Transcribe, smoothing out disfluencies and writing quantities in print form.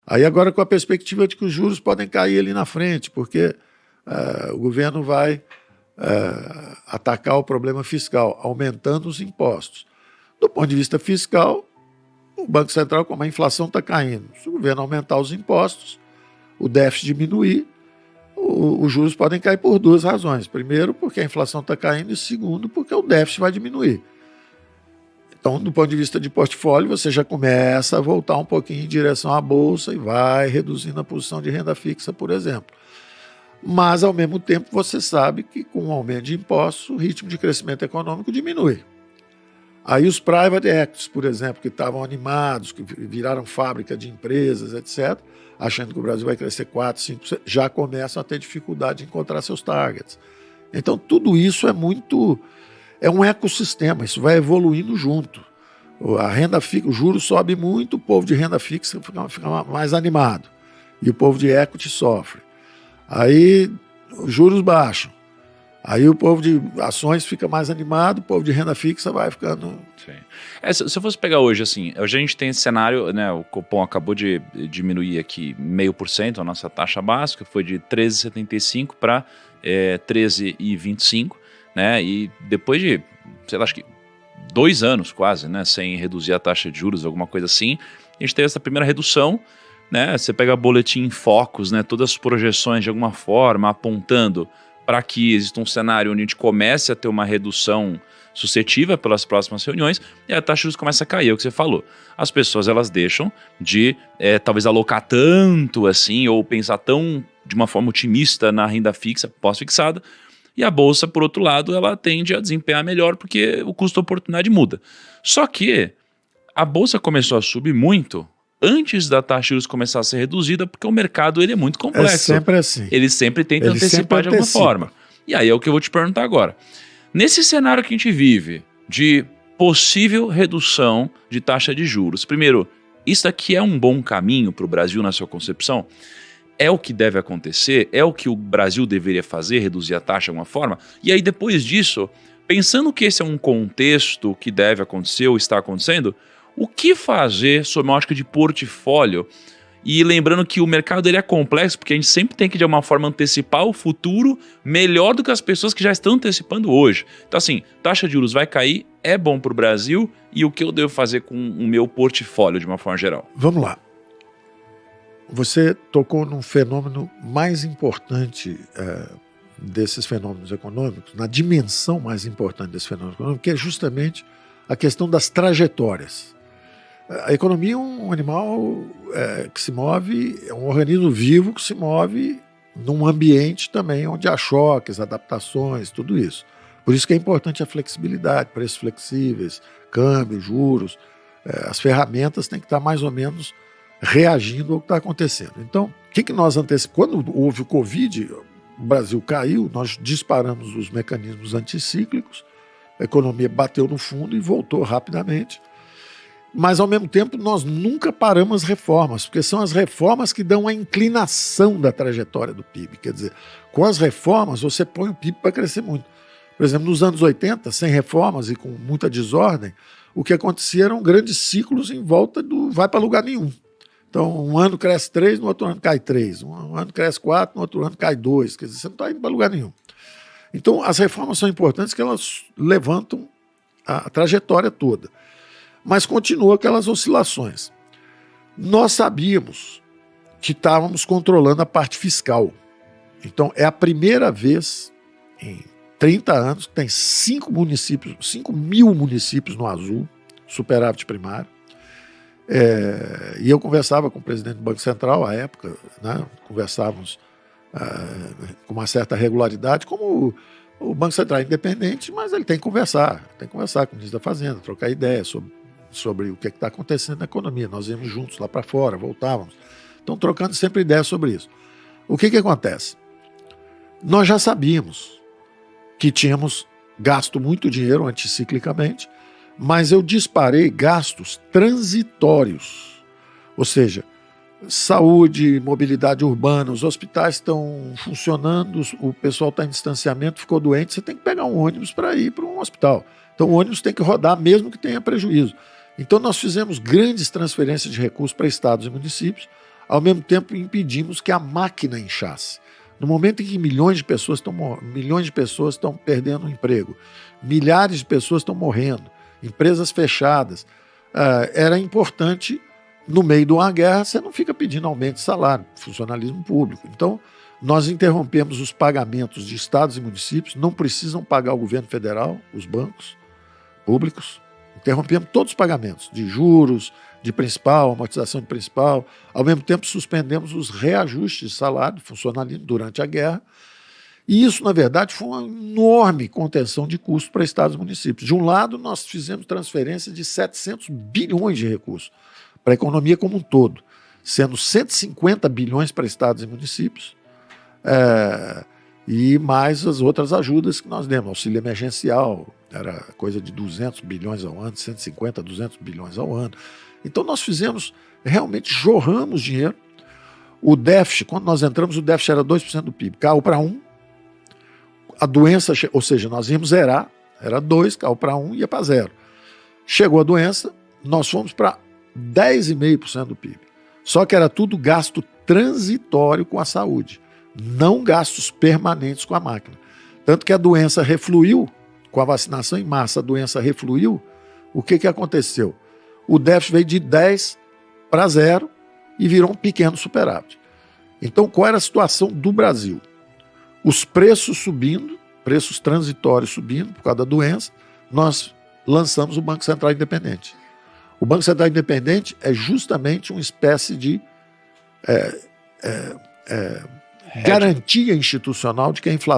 Aí agora com a perspectiva de que os juros podem cair ali na frente, porque o governo vai atacar o problema fiscal, aumentando os impostos. Do ponto de vista fiscal, o Banco Central, como a inflação está caindo, se o governo aumentar os impostos, o déficit diminuir, os juros podem cair por duas razões. Primeiro, porque a inflação está caindo, e segundo, porque o déficit vai diminuir. Então, do ponto de vista de portfólio, você já começa a voltar um pouquinho em direção à Bolsa e vai reduzindo a posição de renda fixa, por exemplo. Mas, ao mesmo tempo, você sabe que com o aumento de impostos, o ritmo de crescimento econômico diminui. Aí os private equities, por exemplo, que estavam animados, que viraram fábrica de empresas, etc., achando que o Brasil vai crescer 4%, 5%, já começam a ter dificuldade de encontrar seus targets. Então, tudo isso é um ecossistema, isso vai evoluindo junto. A renda fixa, o juro sobe muito, o povo de renda fixa fica mais animado. E o povo de equity sofre. Aí os juros baixam. Aí o povo de ações fica mais animado, o povo de renda fixa vai ficando... Sim. Se eu fosse pegar hoje, assim, hoje a gente tem esse cenário, né, o Copom acabou de diminuir aqui 0,5% a nossa taxa básica, foi de 13,75 para 13,25, né, e depois de, sei lá, acho que 2 anos quase, né, sem reduzir a taxa de juros, alguma coisa assim, a gente teve essa primeira redução, né, você pega boletim Focus, né, todas as projeções de alguma forma apontando para que exista um cenário onde a gente comece a ter uma redução suscetível pelas próximas reuniões e a taxa de juros começa a cair, é o que você falou. As pessoas elas deixam de talvez alocar tanto assim ou pensar tão de uma forma otimista na renda fixa, pós-fixada, e a bolsa, por outro lado, ela tende a desempenhar melhor porque o custo-oportunidade muda. Só que a bolsa começou a subir muito antes da taxa de juros começar a ser reduzida, porque o mercado ele é muito complexo. É sempre assim. Ele sempre tenta antecipar de alguma forma. E aí é o que eu vou te perguntar agora. Nesse cenário que a gente vive, de possível redução de taxa de juros, primeiro, isso aqui é um bom caminho para o Brasil na sua concepção? É o que deve acontecer? É o que o Brasil deveria fazer, reduzir a taxa de alguma forma? E aí depois disso, pensando que esse é um contexto que deve acontecer ou está acontecendo, o que fazer sob uma ótica de portfólio? E lembrando que o mercado ele é complexo, porque a gente sempre tem que, de alguma forma, antecipar o futuro melhor do que as pessoas que já estão antecipando hoje. Então, assim, taxa de juros vai cair, é bom para o Brasil, e o que eu devo fazer com o meu portfólio, de uma forma geral? Vamos lá. Você tocou num fenômeno mais importante desses fenômenos econômicos, na dimensão mais importante desse fenômeno econômico, que é justamente a questão das trajetórias. A economia é um animal que se move, é um organismo vivo que se move num ambiente também onde há choques, adaptações, tudo isso. Por isso que é importante a flexibilidade, preços flexíveis, câmbio, juros. As ferramentas têm que estar mais ou menos reagindo ao que está acontecendo. Então, o que nós antecipamos? Quando houve o Covid, o Brasil caiu, nós disparamos os mecanismos anticíclicos, a economia bateu no fundo e voltou rapidamente. Mas, ao mesmo tempo, nós nunca paramos as reformas, porque são as reformas que dão a inclinação da trajetória do PIB. Quer dizer, com as reformas, você põe o PIB para crescer muito. Por exemplo, nos anos 80, sem reformas e com muita desordem, o que acontecia eram grandes ciclos em volta do vai para lugar nenhum. Então, um ano cresce 3, no outro ano cai 3. Um ano cresce 4, no outro ano cai 2. Quer dizer, você não está indo para lugar nenhum. Então, as reformas são importantes porque elas levantam a trajetória toda. Mas continua aquelas oscilações. Nós sabíamos que estávamos controlando a parte fiscal. Então, é a primeira vez em 30 anos que tem 5 mil municípios no azul, superávit primário. E eu conversava com o presidente do Banco Central à época, né? Conversávamos com uma certa regularidade, como o Banco Central é independente, mas ele tem que conversar com o ministro da Fazenda, trocar ideias sobre o que está acontecendo na economia. Nós íamos juntos lá para fora, voltávamos. Então, trocando sempre ideias sobre isso. O que acontece? Nós já sabíamos que tínhamos gasto muito dinheiro anticiclicamente, mas eu disparei gastos transitórios. Ou seja, saúde, mobilidade urbana, os hospitais estão funcionando, o pessoal está em distanciamento, ficou doente, você tem que pegar um ônibus para ir para um hospital. Então, o ônibus tem que rodar mesmo que tenha prejuízo. Então, nós fizemos grandes transferências de recursos para estados e municípios, ao mesmo tempo impedimos que a máquina inchasse. No momento em que milhões de pessoas estão perdendo o emprego, milhares de pessoas estão morrendo, empresas fechadas, era importante, no meio de uma guerra, você não fica pedindo aumento de salário, funcionalismo público. Então, nós interrompemos os pagamentos de estados e municípios, não precisam pagar o governo federal, os bancos públicos, interrompemos todos os pagamentos de juros, de principal, amortização de principal, ao mesmo tempo suspendemos os reajustes de salário, de funcionalismo durante a guerra, e isso, na verdade, foi uma enorme contenção de custos para estados e municípios. De um lado, nós fizemos transferência de 700 bilhões de recursos para a economia como um todo, sendo 150 bilhões para estados e municípios, e mais as outras ajudas que nós demos, auxílio emergencial, era coisa de 200 bilhões ao ano, 150, 200 bilhões ao ano. Então nós fizemos, realmente jorramos dinheiro. O déficit, quando nós entramos, o déficit era 2% do PIB, caiu para 1%. A doença, ou seja, nós íamos zerar, era 2%, caiu para 1%, ia para 0%. Chegou a doença, nós fomos para 10,5% do PIB. Só que era tudo gasto transitório com a saúde, não gastos permanentes com a máquina. Tanto que a doença refluiu, com a vacinação em massa, a doença refluiu. O que aconteceu? O déficit veio de 10 para 0 e virou um pequeno superávit. Então, qual era a situação do Brasil? Os preços subindo, preços transitórios subindo por causa da doença, nós lançamos o Banco Central Independente. O Banco Central Independente é justamente uma espécie de garantia institucional de que a inflação